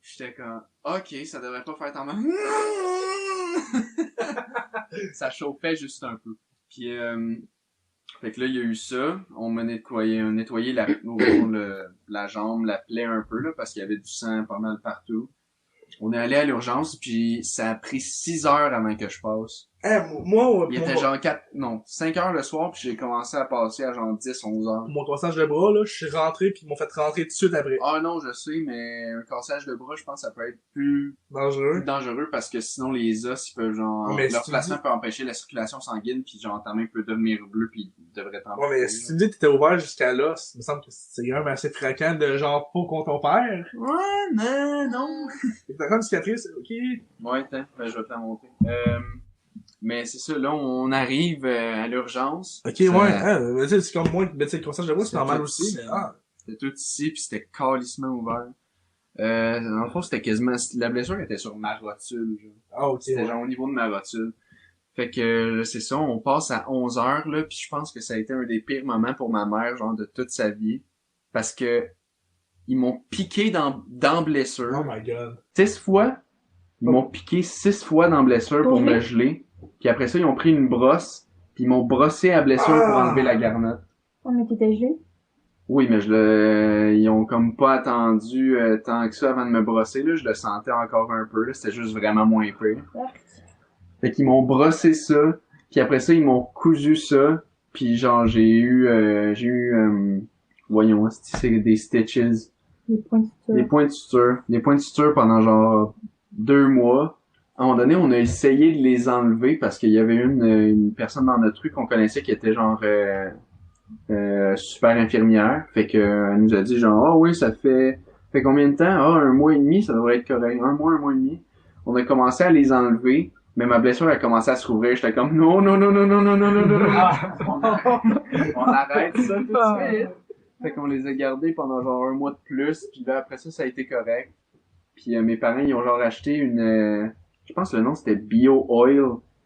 J'étais comme, ok, ça devrait pas faire tant mal. Ça chauffait juste un peu. Puis, fait que là, il y a eu ça. On m'a nettoyé la jambe, la plaie un peu, là, parce qu'il y avait du sang pas mal partout. On est allé à l'urgence, puis ça a pris 6 heures avant que je passe. Moi, Il était genre 5 heures le soir, puis j'ai commencé à passer à genre 10, 11 heures. mon cassage de bras, là, je suis rentré pis ils m'ont fait rentrer tout de suite après. Ah non, je sais, mais un cassage de bras, je pense que ça peut être plus Dangereux. dangereux parce que sinon les os, ils peuvent genre... Ouais, mais leur si tu placement dis- peut empêcher la circulation sanguine, puis genre ta main peut devenir bleue, puis il devrait t'en Ouais, mais si tu me dis que t'étais ouvert jusqu'à l'os, il me semble que c'est quand même assez fréquent de genre pas contre ton père. Ouais, non. T'as comme une cicatrice, ok. Ouais, attends, ben, je vais te la montrer. Mais c'est ça, là, on arrive à l'urgence. Ok, Ça- ouais, mais tu sais, c'est comme moi, mais tu sais, le cassage de bras, c'est C'est normal tout aussi, mais C'était tout ici, puis c'était calissement ouvert. Dans le fond, c'était quasiment... La blessure était sur ma rotule, genre. ok, C'était ouais. genre au niveau de ma rotule. Fait que c'est ça, on passe à 11 heures, là, puis je pense que ça a été un des pires moments pour ma mère, genre, de toute sa vie. Parce que ils m'ont piqué dans blessure. Oh my god. 6 fois. Ils m'ont piqué 6 fois dans blessure pour me geler. Puis après ça, ils ont pris une brosse, puis ils m'ont brossé à blessure pour enlever la garnotte. Oh, mais t'étais gelé? Oui, mais ils ont comme pas attendu tant que ça avant de me brosser, là. Je le sentais encore un peu, là. C'était juste vraiment moins pire. Fait qu'ils m'ont brossé ça, puis après ça, ils m'ont cousu ça, puis genre, voyons, c'est des stitches. Les points de suture. Des points de suture pendant genre 2 mois. À un moment donné, on a essayé de les enlever parce qu'il y avait une personne dans notre rue qu'on connaissait qui était genre super infirmière. Fait que elle nous a dit genre ah oui, ça fait combien de temps? Ah, 1 mois et demi, ça devrait être correct. 1 mois et demi. On a commencé à les enlever, mais ma blessure a commencé à se rouvrir. J'étais comme non. On arrête ça tout de suite. Fait qu'on les a gardés pendant genre 1 mois de plus, puis là après ça a été correct. Puis mes parents ils ont genre acheté une je pense que le nom c'était Bio Oil.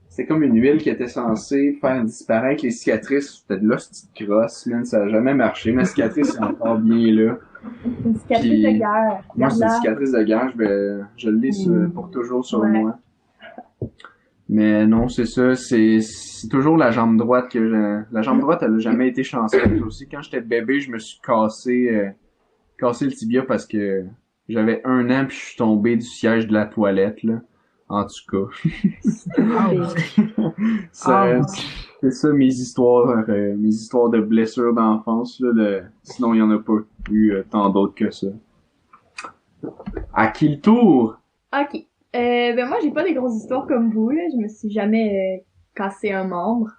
C'était comme une huile qui était censée faire disparaître les cicatrices. C'était de l'hostie de crosse, man. Ça a jamais marché. Ma cicatrice est encore bien là. C'est une cicatrice Puis, de guerre. Moi, c'est une Garde-la. cicatrice de guerre. Je l'ai pour toujours sur moi. Mais non, c'est ça. C'est toujours la jambe droite que j'ai. La jambe droite, elle a jamais été chanceuse aussi. Quand j'étais bébé, je me suis cassé le tibia parce que j'avais 1 an puis je suis tombé du siège de la toilette, là. En tout cas. C'est ça mes histoires de blessures d'enfance, là. Sinon, il y en a pas eu tant d'autres que ça. À qui le tour? Ok. Ben moi, j'ai pas des grosses histoires comme vous, là. Je me suis jamais cassé un membre.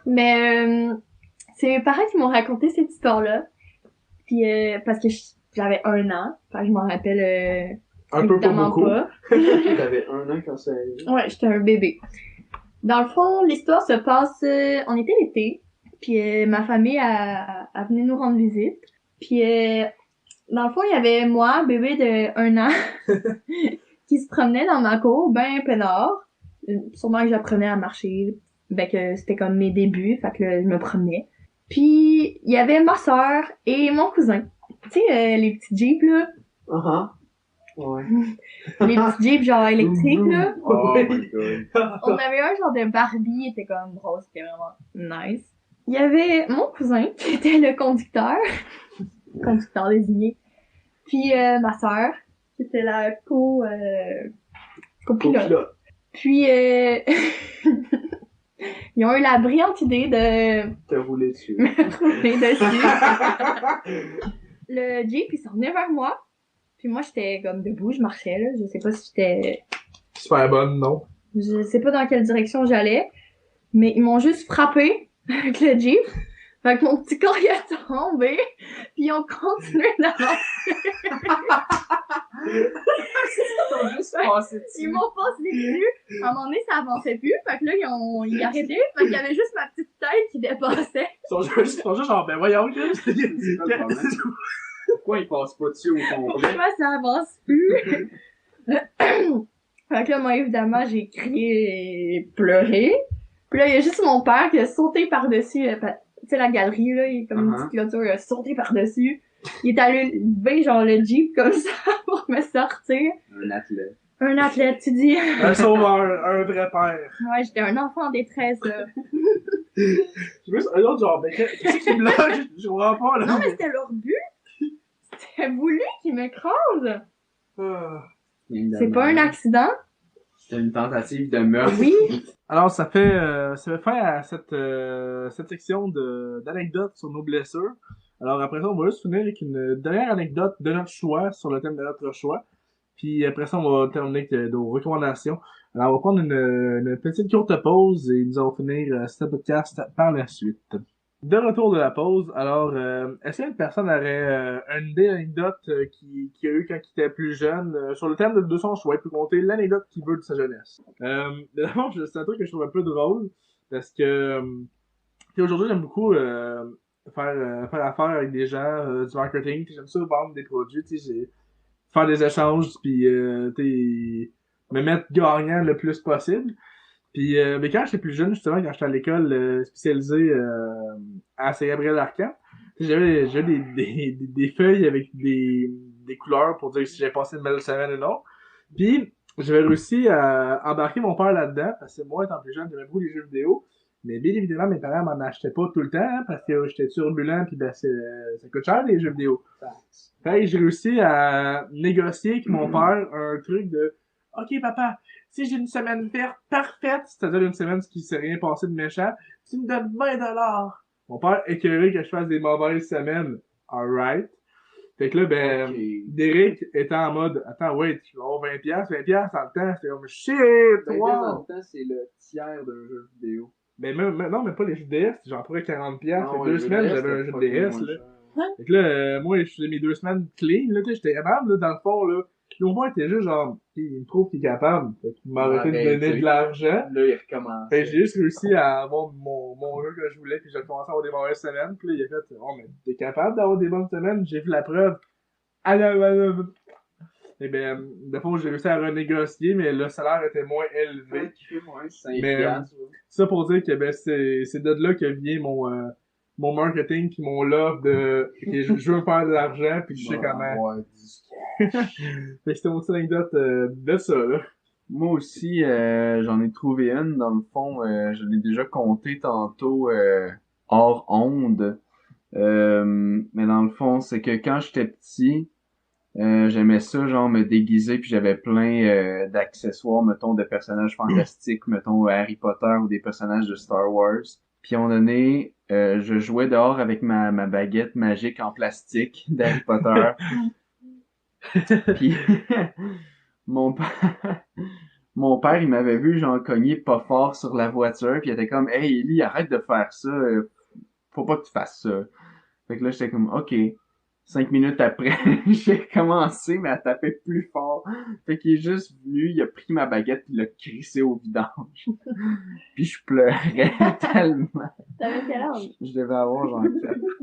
Mais c'est mes parents qui m'ont raconté cette histoire-là. Puis parce que j'avais 1 an. Fait que je m'en rappelle Un peu pas évidemment beaucoup. pas. T'avais 1 an quand ça arrivé. Ouais, j'étais un bébé. Dans le fond, l'histoire se passe... on était l'été. Puis ma famille a venu nous rendre visite. Puis dans le fond, il y avait moi, bébé de 1 an, qui se promenait dans ma cour, ben peinard. Sûrement que j'apprenais à marcher. Ben que c'était comme mes débuts, fait que là, je me promenais. Puis il y avait ma sœur et mon cousin. Tu sais, les petits jeeps, là. Ouais. Les petits jeeps genre électriques, là. Oh my god. On avait un genre de Barbie, il était comme rose, c'était vraiment nice. Il y avait mon cousin, qui était le conducteur désigné. Puis ma sœur, qui était la copilote. Puis ils ont eu la brillante idée de T'as roulé dessus. me rouler dessus. Le Jeep, il s'en venait vers moi. Puis moi, j'étais comme debout, je marchais, là. Je sais pas si j'étais... Super bonne, non? Je sais pas dans quelle direction j'allais. Mais ils m'ont juste frappé avec le Jeep. Fait que mon petit corps, il a tombé. Puis ils ont continué d'avancer. Ils juste passé dessus. Ils m'ont passé dessus. À un moment donné, ça avançait plus. Fait que là, ils arrêtaient. Fait qu'il y avait juste ma petite tête qui dépassait. Ils sont juste genre, ben voyons, C'est quoi le problème? Pourquoi ils passent pas dessus au complet? Pourquoi ça avance plus? Fait que là, moi, évidemment, j'ai crié et pleuré. Puis là, il y a juste mon père qui a sauté par-dessus. Tu sais, la galerie, là, il y a comme une petite clôture, il a sauté par-dessus. Il est allé lever, genre, le Jeep comme ça pour me sortir. Un athlète. Un athlète, tu dis. Un sauveur, un vrai père. Ouais, j'étais un enfant en détresse, là. C'est juste un autre genre, mais qu'est-ce qui bloque? Je comprends pas, là. Non, mais c'était leur but. C'était voulu qu'ils m'écrasent. Ah. C'est pas un accident. C'était une tentative de meurtre. Oui. Alors, ça fait fin à cette section d'anecdotes sur nos blessures. Alors, après ça, on va juste finir avec une dernière anecdote de notre choix, sur le thème de notre choix. Puis après ça, on va terminer avec nos recommandations. Alors, on va prendre une petite courte pause et nous allons finir ce podcast par la suite. De retour de la pause, alors, est-ce qu'une personne aurait une idée d'anecdote qu'il a eu quand il était plus jeune sur le thème de son choix? Il peut compter l'anecdote qu'il veut de sa jeunesse. D'abord, c'est un truc que je trouve un peu drôle parce que aujourd'hui, j'aime beaucoup faire affaire avec des gens du marketing. J'aime ça vendre des produits, faire des échanges, puis me mettre gagnant le plus possible. Puis mais quand j'étais plus jeune, justement, quand j'étais à l'école spécialisée à Saint-Gabriel-Arcan, j'avais des feuilles avec des couleurs pour dire si j'ai passé une belle semaine ou non. Puis j'avais réussi à embarquer mon père là-dedans, parce que moi, étant plus jeune, j'aimais beaucoup les jeux vidéo. Mais bien évidemment, mes parents m'en achetaient pas tout le temps, hein, parce que j'étais turbulent, puis ben, ça coûte cher, les jeux vidéo. Fait que j'ai réussi à négocier avec mon père un truc de « Ok, papa, si j'ai une semaine parfaite, c'est-à-dire une semaine qui s'est rien passé de méchant, tu me donnes 20$. » Mon père écœuré que je fasse des mauvaises semaines. Alright. Fait que là, ben, Derek était en mode, attends, wait, je vais avoir 20$, 20$ dans le temps, c'est comme shit, wow! Dans le temps, c'est le tiers d'un jeu vidéo. Ben, non, mais pas les jeux de DS, j'en pourrais 40$, fait Ah ouais, 2 semaines, DS, j'avais un jeu de c'était DS, fucking là. moins Fait que là, moi, je faisais mes 2 semaines clean, là, tu sais, j'étais capable, là, dans le fond, là. Puis au moins, était juste genre, il me prouve qu'il est capable. Fait qu'il m'a arrêté de donner de l'argent. Là, il recommence. Fait que j'ai juste réussi à avoir mon jeu que je voulais, puis j'ai commencé à avoir des mauvaises semaines. Puis là, il a fait, oh, mais t'es capable d'avoir des bonnes semaines? J'ai vu la preuve. Et ben, de fois, j'ai réussi à renégocier, mais le salaire était moins élevé. Mais ça pour dire que ben, c'est de là que vient mon marketing puis mon love de okay, je veux faire de l'argent puis je sais comment. Ouais, Fait que c'était mon anecdote de ça là. Moi aussi, j'en ai trouvé une. Dans le fond, je l'ai déjà compté tantôt hors onde. Mais dans le fond, c'est que quand j'étais petit, j'aimais ça, genre me déguiser, puis j'avais plein d'accessoires, mettons, de personnages fantastiques, mettons Harry Potter ou des personnages de Star Wars. Puis à un moment donné, je jouais dehors avec ma baguette magique en plastique d'Harry Potter. Puis mon père, il m'avait vu, genre, cogner pas fort sur la voiture, puis il était comme « Hey, Ellie, arrête de faire ça, faut pas que tu fasses ça. » Fait que là, j'étais comme « Ok. » 5 minutes après, j'ai commencé, mais à taper plus fort. Fait qu'il est juste venu, il a pris ma baguette, il l'a crissé au vidange. Puis je pleurais tellement. T'avais quel âge? Je devais avoir genre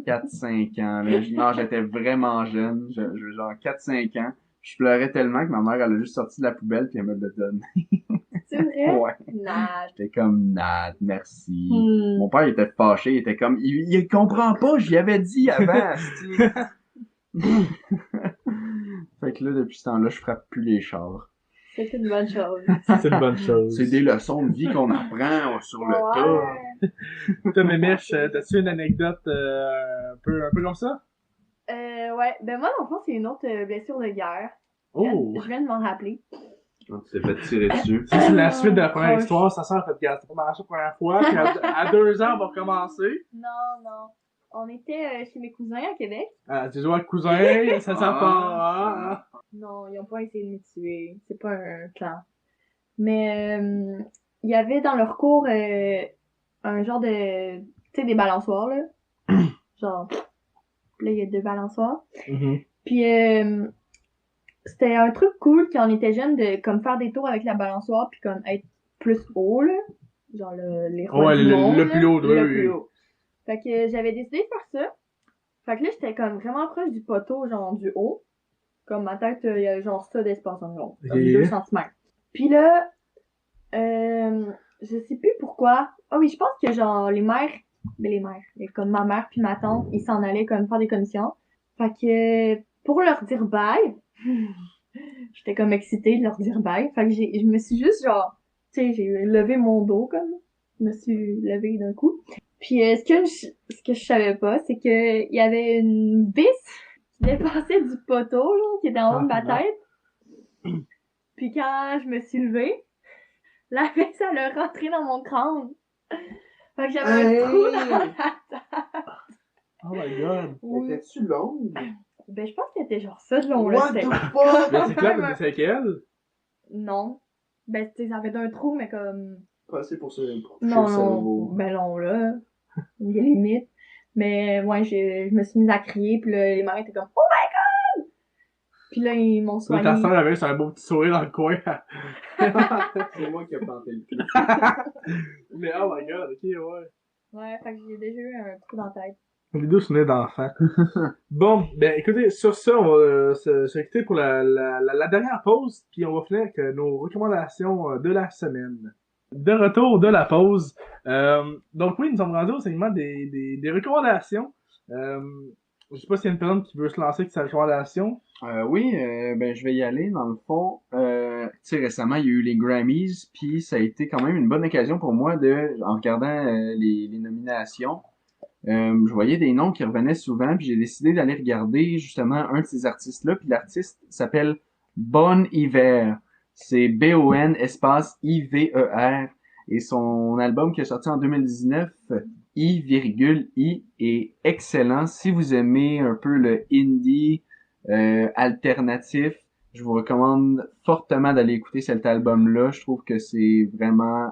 4-5 ans. Là. Non, j'étais vraiment jeune. Genre 4-5 ans. Je pleurais tellement que ma mère, elle a juste sorti de la poubelle puis elle me l'a donné. C'est vrai? Ouais. Nat. J'étais comme, Nat, merci. Mon père, il était fâché. Il était comme, il comprend pas, j'y avais dit avant. Fait que là, depuis ce temps-là, je frappe plus les chars. C'est une bonne chose. C'est une bonne chose. C'est des leçons de vie qu'on apprend sur le tas. Toi, Mémèche, t'as-tu une anecdote un peu comme ça? Ouais. Ben moi, dans le fond, c'est une autre blessure de guerre. Oh! Je viens de m'en rappeler. Tu t'es fait tirer dessus. C'est la suite de la première histoire, ça sert en fait, gars, c'est pas marché la première fois, puis à 2 ans, on va recommencer. Non. On était chez mes cousins à Québec. Ah, tu joues avec cousin, ça sert pas. Non, ils ont pas essayé de me tuer. C'est pas un clan. Mais il y avait dans leur cours un genre de... Tu sais, des balançoires, là. Genre... Là, il y a 2 balançoires. Mm-hmm. Puis c'était un truc cool quand on était jeunes de comme faire des tours avec la balançoire puis comme être plus haut, là. Genre les rois du monde, le plus haut, le plus haut. Fait que j'avais décidé de faire ça. Fait que là, j'étais comme vraiment proche du poteau, genre du haut. Comme ma tête, il y a genre ça d'espace en gros. Comme 2 cm. Puis là, je sais plus pourquoi. Ah oui, je pense que genre les mères Ben, les mères. Et comme ma mère puis ma tante, ils s'en allaient comme faire des commissions. Fait que, pour leur dire bye, j'étais comme excitée de leur dire bye. Fait que je me suis juste genre, tu sais, j'ai levé mon dos comme, je me suis levée d'un coup. Puis ce que je savais pas, c'est que il y avait une vis qui dépassait du poteau, là, qui était en haut de ma tête. Puis quand je me suis levée, la vis, elle a rentré dans mon crâne. Fait que j'avais un trou dans la tête. Oh my god. Oui. Étais-tu longue? Ben, je pense qu'elle était genre ça de long, là. What C'était the fuck? Mais c'est clair, même t'as un- des séquelles? Non. Ben, tu sais, ça avait un trou, mais comme... Pas assez pour toucher Non, le cerveau. ben non, là. Il y a des limites. Mais, ouais, je me suis mise à crier, puis là, les mères étaient comme « Oh my God! » Puis là, ils m'ont Là, soigné. ta soeur avait un beau petit sourire dans le coin. C'est moi qui ai planté le cul. Mais oh my god, ok, ouais. Ouais, fait que j'ai déjà eu un trou dans la tête. Une vidéo souvenir d'enfant. Bon, ben écoutez, sur ça, on va se quitter pour la dernière pause, puis on va finir avec nos recommandations de la semaine. De retour de la pause. Donc oui, nous sommes rendus au segment des recommandations. Je sais pas s'il y a une personne qui veut se lancer avec sa recommandation. Oui, ben je vais y aller. Dans le fond, tu sais, récemment, il y a eu les Grammys, puis ça a été quand même une bonne occasion pour moi en regardant les nominations, je voyais des noms qui revenaient souvent, puis j'ai décidé d'aller regarder justement un de ces artistes-là, puis l'artiste s'appelle Bon Iver. C'est B-O-N espace I-V-E-R, et son album qui est sorti en 2019, I,I, est excellent. Si vous aimez un peu le indie alternatif, je vous recommande fortement d'aller écouter cet album-là. Je trouve que c'est vraiment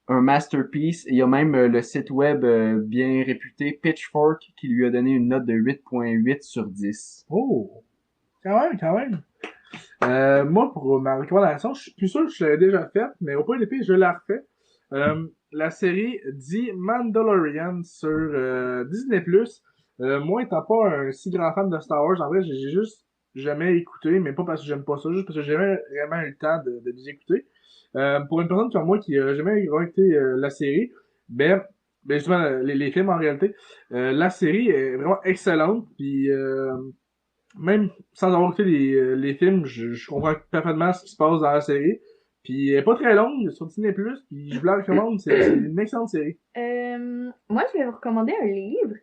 un masterpiece. Il y a même le site web bien réputé Pitchfork qui lui a donné une note de 8.8 sur 10. Oh! Quand même, quand même. Moi, pour ma recommandation, je suis plus sûr que je l'avais déjà faite, mais au point d'épée, je la refais. La série The Mandalorian sur Disney+. Moi, étant pas un si grand fan de Star Wars, en vrai, j'ai juste jamais écouté, mais pas parce que j'aime pas ça, juste parce que j'ai jamais vraiment eu le temps de les écouter. Pour une personne comme moi qui a jamais vraiment écouté la série, ben justement, les films en réalité, la série est vraiment excellente, puis même sans avoir écouté les films, je comprends parfaitement ce qui se passe dans la série. Puis elle est pas très longue, sur Disney+, puis je vous la recommande, c'est une excellente série. Moi, je vais vous recommander un livre.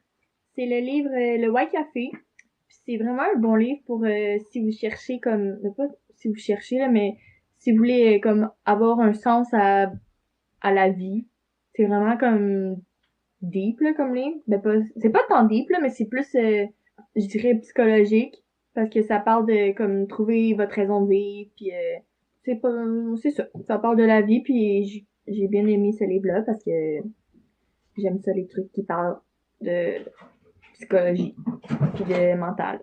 C'est le livre Le White Café. Puis c'est vraiment un bon livre pour si vous cherchez comme... Pas si vous cherchez, là, mais si vous voulez comme avoir un sens à la vie. C'est vraiment comme deep, là, comme livre. Ben, c'est pas tant deep, là, mais c'est plus, je dirais, psychologique. Parce que ça parle de, comme, trouver votre raison de vivre, puis c'est ça. Ça parle de la vie, puis j'ai bien aimé ce livre-là, parce que j'aime ça, les trucs qui parlent de psychologie, puis de mental.